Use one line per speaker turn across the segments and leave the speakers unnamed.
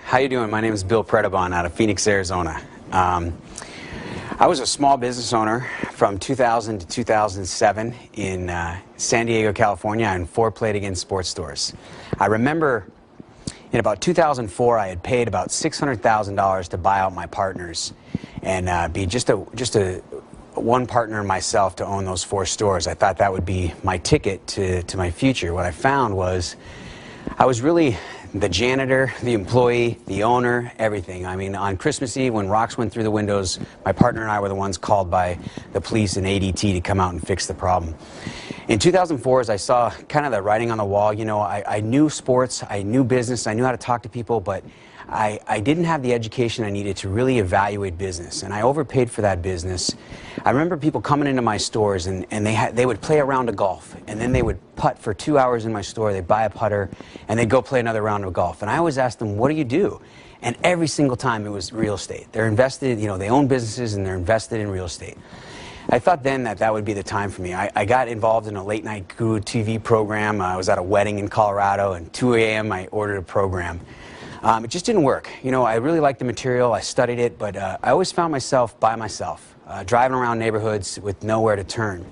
How you doing? My name is Bill Predabon out of Phoenix, Arizona. I was a small business owner from 2000 to 2007 in San Diego, California, and 4 Play-It-Again sports stores. I remember in about 2004, I had paid about $600,000 to buy out my partners and be just a one partner myself to own those 4 stores. I thought that would be my ticket to my future. What I found was I was really the janitor, the employee, the owner, everything. I mean, on Christmas Eve, when rocks went through the windows, my partner and I were the ones called by the police and ADT to come out and fix the problem. In 2004, as I saw kind of the writing on the wall, you know, I knew sports, I knew business, I knew how to talk to people, but I didn't have the education I needed to really evaluate business, and I overpaid for that business. I remember people coming into my stores and they would play a round of golf, and then they would putt for 2 hours in my store. They'd buy a putter, and they'd go play another round of golf. And I always asked them, what do you do? And every single time it was real estate. They're invested, you know, they own businesses and they're invested in real estate. I thought then that would be the time for me. I got involved in a late-night Guru TV program. I was at a wedding in Colorado, and 2 a.m. I ordered a program. It just didn't work. You know, I really liked the material, I studied it, but I always found myself by myself, driving around neighborhoods with nowhere to turn.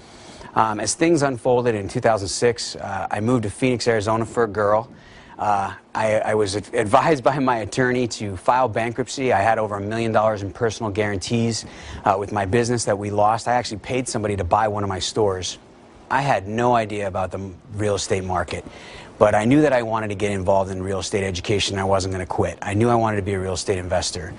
As things unfolded in 2006, I moved to Phoenix, Arizona for a girl. I was advised by my attorney to file bankruptcy. I had over $1 million in personal guarantees with my business that we lost. I actually paid somebody to buy one of my stores. I had no idea about the real estate market, but I knew that I wanted to get involved in real estate education. I wasn't going to quit. I knew I wanted to be a real estate investor.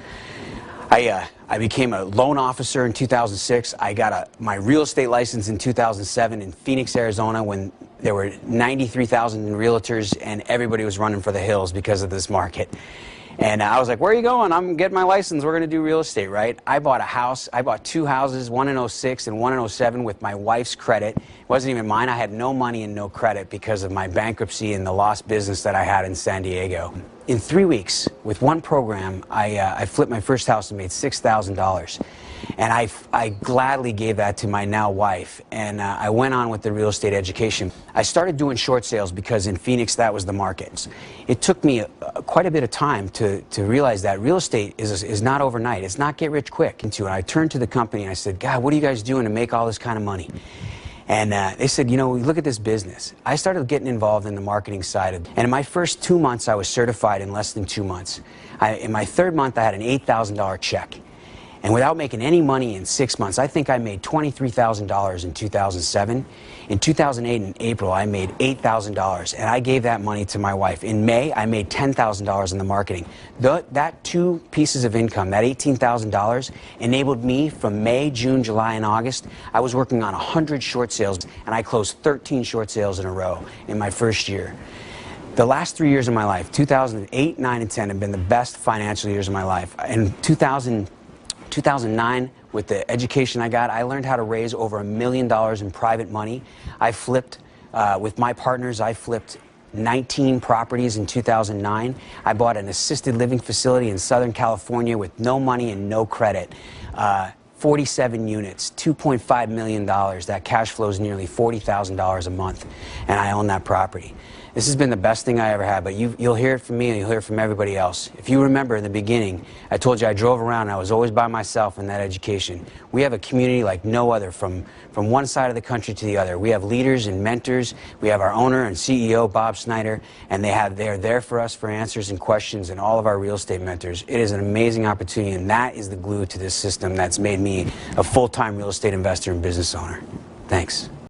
I became a loan officer in 2006. I got my real estate license in 2007 in Phoenix, Arizona, when there were 93,000 realtors and everybody was running for the hills because of this market. And I was like, where are you going? I'm getting my license. We're going to do real estate, right? I bought a house. I bought 2 houses, one in 06 and one in 07 with my wife's credit. It wasn't even mine. I had no money and no credit because of my bankruptcy and the lost business that I had in San Diego. In 3 weeks, with one program, I flipped my first house and made $6,000. And I gladly gave that to my now wife, and I went on with the real estate education. I started doing short sales because in Phoenix that was the market. It took me quite a bit of time to realize that real estate is not overnight. It's not get rich quick. And I turned to the company and I said, God, what are you guys doing to make all this kind of money? And they said, you know, look at this business. I started getting involved in the marketing side of it. And in my first 2 months, I was certified in less than 2 months. In my 3rd month, I had an $8,000 check. And without making any money in 6 months, I think I made $23,000 in 2007. In 2008, in April, I made $8,000, and I gave that money to my wife. In May, I made $10,000 in the marketing. That 2 pieces of income, that $18,000, enabled me from May, June, July, and August. I was working on 100 short sales, and I closed 13 short sales in a row in my first year. The last 3 years of my life, 2008, 9, and 10, have been the best financial years of my life. In 2009, with the education I got, I learned how to raise over $1 million in private money. I flipped, with my partners, I flipped 19 properties in 2009. I bought an assisted living facility in Southern California with no money and no credit. 47 units, $2.5 million. That cash flows nearly $40,000 a month, and I own that property. This has been the best thing I ever had, but you'll hear it from me and you'll hear it from everybody else. If you remember in the beginning, I told you I drove around and I was always by myself in that education. We have a community like no other from one side of the country to the other. We have leaders and mentors. We have our owner and CEO, Bob Snyder, and they're there for us for answers and questions, and all of our real estate mentors. It is an amazing opportunity, and that is the glue to this system that's made me a full-time real estate investor and business owner. Thanks.